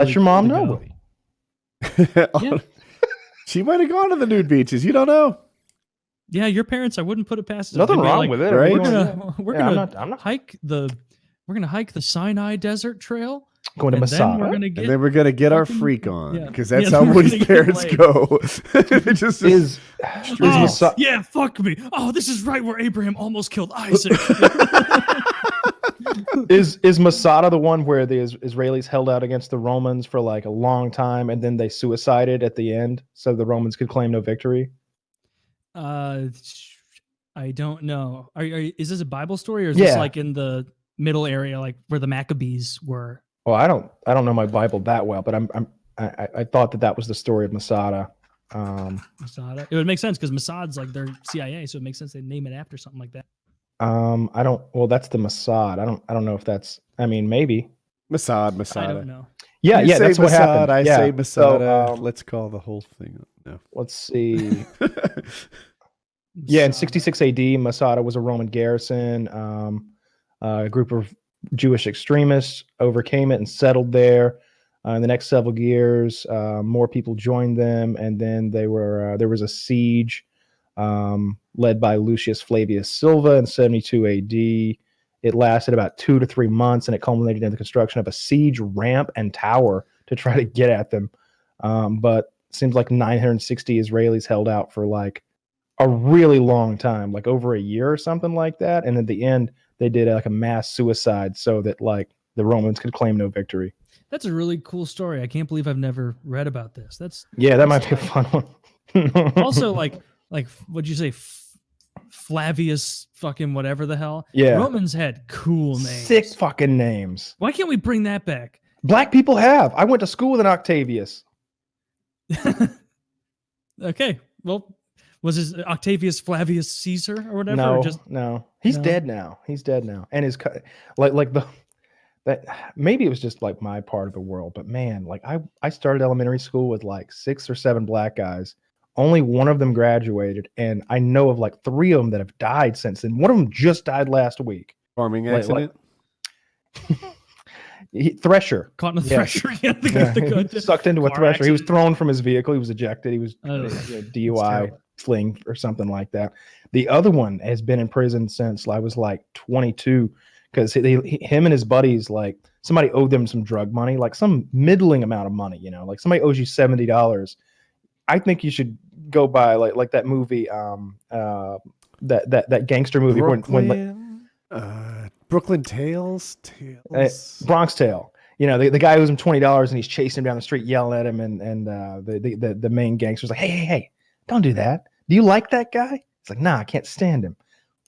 Let your mom know, buddy. Yeah. She might have gone to the nude beaches. You don't know. Yeah, your parents, I wouldn't put it past them. Nothing They'd be wong like, with it. right? We're gonna I'm not hike the Sinai Desert Trail. going to And then we're Masada. gonna And get then we're gonna get our fucking- freak on yeah. because that's Yeah, how we're Woody's gonna get parents laid. go. It just Is Masa- yeah, fuck me. Oh, this is right where Abraham almost killed Isaac. is Masada the one where the Israelis held out against the Romans for like a long time and then they suicided at the end so the Romans could claim no victory? I don't know. Is this a Bible story or is this like in the middle area, like where the Maccabees were? Well, I don't know my Bible that well, but I thought that was the story of Masada. Masada. It would make sense because Mossad's like their CIA, so it makes sense they name it after something like that. I don't. Well, that's the Mossad. I don't know if that's. I mean, maybe. Masada. I don't know. Yeah, You yeah. say That's what Mossad, happened. I yeah. say Masada. So, Let's call the whole thing. No. let's see. Yeah, in 66 AD, Masada was a Roman garrison. A group of Jewish extremists overcame it and settled there. In the next several years, more people joined them, and then there was a siege led by Lucius Flavius Silva in 72 AD. It lasted about 2 to 3 months, and it culminated in the construction of a siege ramp and tower to try to get at them. But it seems like 960 Israelis held out for like a really long time, like over a year or something like that. And at the end, they did like a mass suicide so that like the Romans could claim no victory. That's a really cool story. I can't believe I've never read about this. That might be a fun one. Also like what'd you say? Flavius fucking whatever the hell. Yeah. Romans had cool names. Sick fucking names. Why can't we bring that back? Black people have. I went to school with an Octavius. Okay. Well, was his Octavius Flavius Caesar or whatever? No, or just no. He's No? dead now. He's dead now. And his that maybe it was just like my part of the world, but man, like I started elementary school with like 6 or 7 black guys. Only one of them graduated, and I know of like 3 of them that have died since then. One of them just died last week. Farming Like- accident. Thresher. caught in a Yeah. thresher. Yeah, Sucked into a car thresher. He was accident. thrown from his vehicle. He was ejected. He was Oh, DUI terrible. fling or something like that. The other one has been in prison since I was like 22 because him and his buddies, like somebody owed them some drug money, like some middling amount of money, like somebody owes you $70. I think you should go by like that movie, that gangster movie Brooklyn Tales. Bronx Tale. The guy owes him $20 and he's chasing him down the street, yelling at him, and the main gangster's like, hey, don't do that. Do you like that guy? He's like, nah, I can't stand him.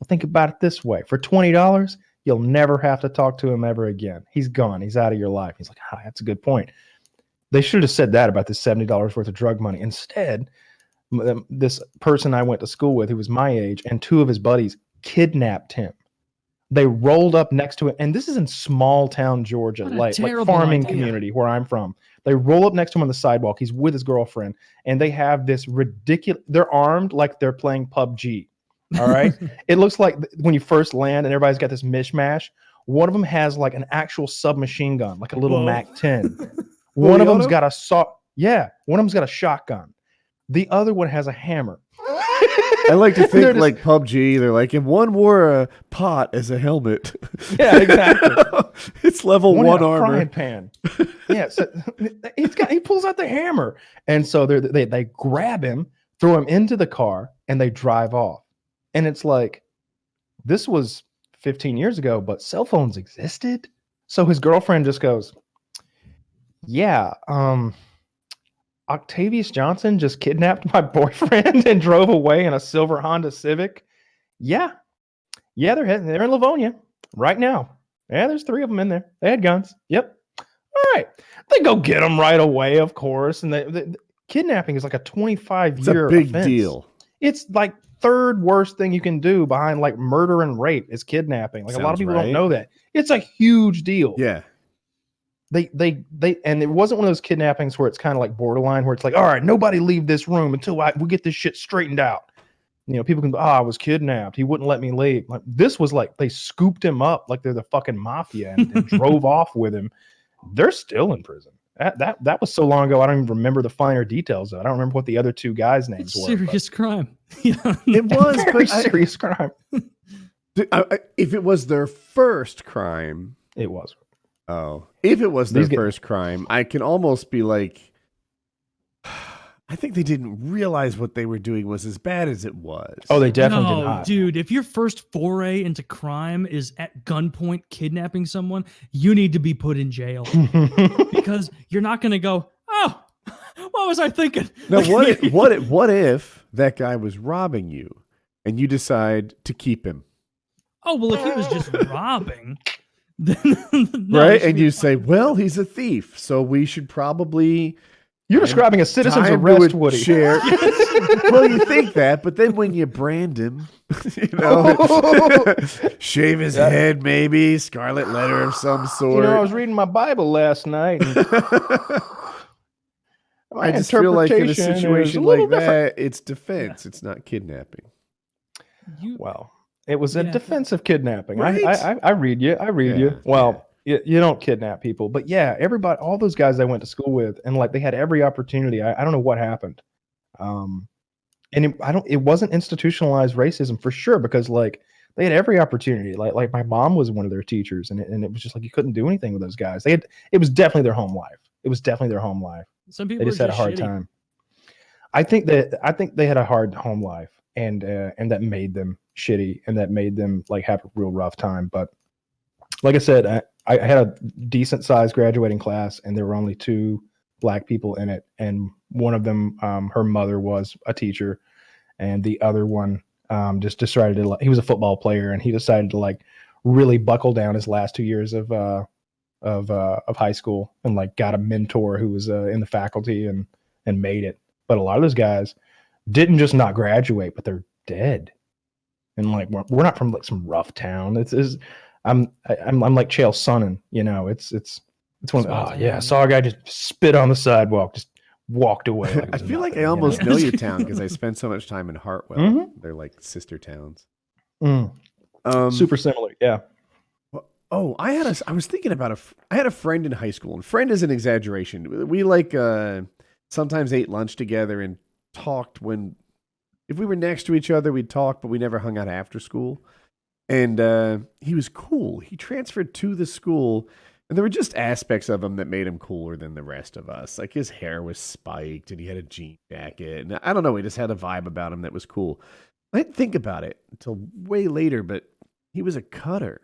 Well, think about it this way: for $20, you'll never have to talk to him ever again. He's gone. He's out of your life. He's like, that's a good point. They should have said that about this $70 worth of drug money. Instead, this person I went to school with, who was my age, and 2 of his buddies kidnapped him. They rolled up next to it, and this is in small town Georgia, What a like terrible farming idea. community where I'm from. They roll up next to him on the sidewalk. He's with his girlfriend, and they have this ridiculous. They're armed like they're playing PUBG. All right, it looks like when you first land, and everybody's got this mishmash. One of them has like an actual submachine gun, like a little Whoa. MAC-10. One of them's Auto? got a one of them's got a shotgun. The other one has a hammer. I like to They're think just- like PUBG. They're like, if one wore a pot as a helmet, Yeah, exactly. it's level One 1 in a armor. frying pan. Yeah, so he pulls out the hammer, and so they grab him, throw him into the car, and they drive off. And it's like, this was 15 years ago, but cell phones existed. So his girlfriend just goes, yeah, Octavius Johnson just kidnapped my boyfriend and drove away in a silver Honda Civic. Yeah, they're in Livonia right now. Yeah, there's 3 of them in there. They had guns. Yep. All right, they go get them right away, of course. And the kidnapping is like a 25-year It's a big offense. deal. It's like 3rd worst thing you can do behind like murder and rape is kidnapping. Like a lot of Sounds people right. don't know that. It's a huge deal. Yeah. They and it wasn't one of those kidnappings where it's kind of like borderline, where it's like, all right, nobody leave this room until we get this shit straightened out. People can, I was kidnapped. He wouldn't let me leave. Like, this was like they scooped him up like they're the fucking mafia and drove off with him. They're still in prison. That was so long ago. I don't even remember the finer details of it. I don't remember what the other two guys' names were. Serious crime. Yeah. It was Very serious crime. If it was their first crime, It was. oh, if it was their These get- first crime, I can almost be like, I think they didn't realize what they were doing was as bad as it was. Oh, they definitely did No, not. dude, if your first foray into crime is at gunpoint kidnapping someone, you need to be put in jail because you're not going to go, oh, what was I thinking? Now, Like, what if that guy was robbing you and you decide to keep him? oh, well, if he was just robbing, then no, Right? he should And be you fine. say, well, he's a thief, so we should probably You're describing a citizen's time to arrest, Woody. share. Well, you think that, but then when you brand him, shave his head, maybe scarlet letter of some sort. I was reading my Bible last night. And my I just feel like in a interpretation is situation little like different. that, it's defense. It's not kidnapping. Well, it was a Yeah. defensive kidnapping. Right? I read you. I read Yeah, you. Well, you don't kidnap people, but yeah, everybody, all those guys I went to school with, and like they had every opportunity. I don't know what happened, and it wasn't institutionalized racism for sure because like they had every opportunity. Like my mom was one of their teachers, and it was just like you couldn't do anything with those guys. It was definitely their home life. It was definitely their home life. Some people They just had a hard shitty. time. I think they had a hard home life, and that made them shitty, and that made them like have a real rough time. But like I said, I had a decent sized graduating class, and there were only 2 black people in it, and one of them, her mother was a teacher, and the other one just decided to. He was a football player, and he decided to like really buckle down his last 2 years of high school, and like got a mentor who was in the faculty and made it. But a lot of those guys didn't just not graduate, but they're dead. And like we're not from like some rough town. I'm like Chael Sonnen, it's one of Small the, I town, saw a guy just spit on the sidewalk, just walked away. Like it I was feel like nothing, I almost know? know your town because I spent so much time in Hartwell. Mhm. They're like sister towns. Super similar, yeah. Oh, I was thinking about I had a friend in high school, and friend is an exaggeration. We like sometimes ate lunch together and talked if we were next to each other, we'd talk, but we never hung out after school. And he was cool. He transferred to the school, and there were just aspects of him that made him cooler than the rest of us. Like his hair was spiked, and he had a jean jacket, and I don't know, he just had a vibe about him that was cool. I didn't think about it until way later, but he was a cutter.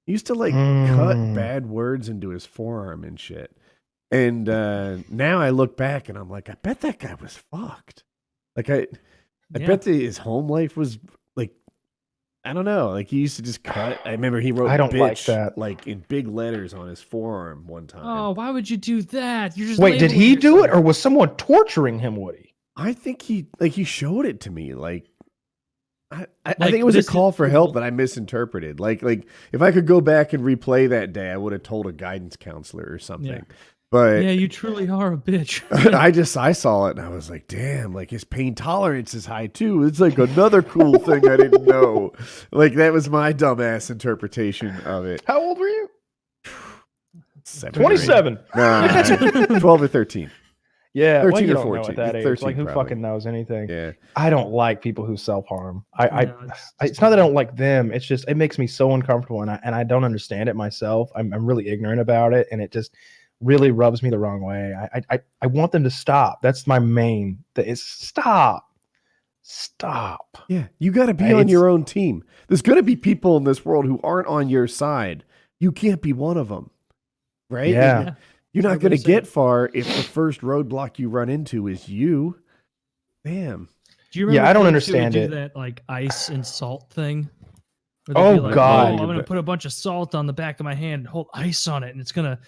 He used to like cut bad words into his forearm and shit. And now I look back and I'm like, I bet that guy was fucked. Like I bet that his home life was like, I don't know. Like he used to just cut. I remember he wrote I don't bitch, like that. like in big letters on his forearm one time. Oh, why would you do that? You're just Wait, did labeling he do it, yourself. or was someone torturing him, Woody? I think he showed it to me. Like I Like, think it was a this is call for help cool. that I misinterpreted. Like if I could go back and replay that day, I would have told a guidance counselor or something. But Yeah, you truly are a bitch. I saw it and I was like, damn, like his pain tolerance is high too. It's like another cool thing I didn't know. Like that was my dumbass interpretation of it. How old were you? 7 or 8. 27. No, 12 or 13. Yeah, 13 well, you or don't 14. know at that age. 13 Like, who probably. fucking knows anything? Yeah. I don't like people who self-harm. No, it's It's not that I don't like them. It's just it makes me so uncomfortable, and I don't understand it myself. I'm really ignorant about it, and it just really rubs me the wrong way. I want them to stop. That's my main. Is stop. Yeah, you got to be on your own team. There's going to be people in this world who aren't on your side. You can't be one of them, right? Yeah. And you're not going to 100%. get far if the first roadblock you run into is you. Damn. Do you remember I don't kids who would understand do it. that like ice and salt thing? Where Oh, they'd be like, God. I'm gonna put a bunch of salt on the back of my hand and hold ice on it, and it's gonna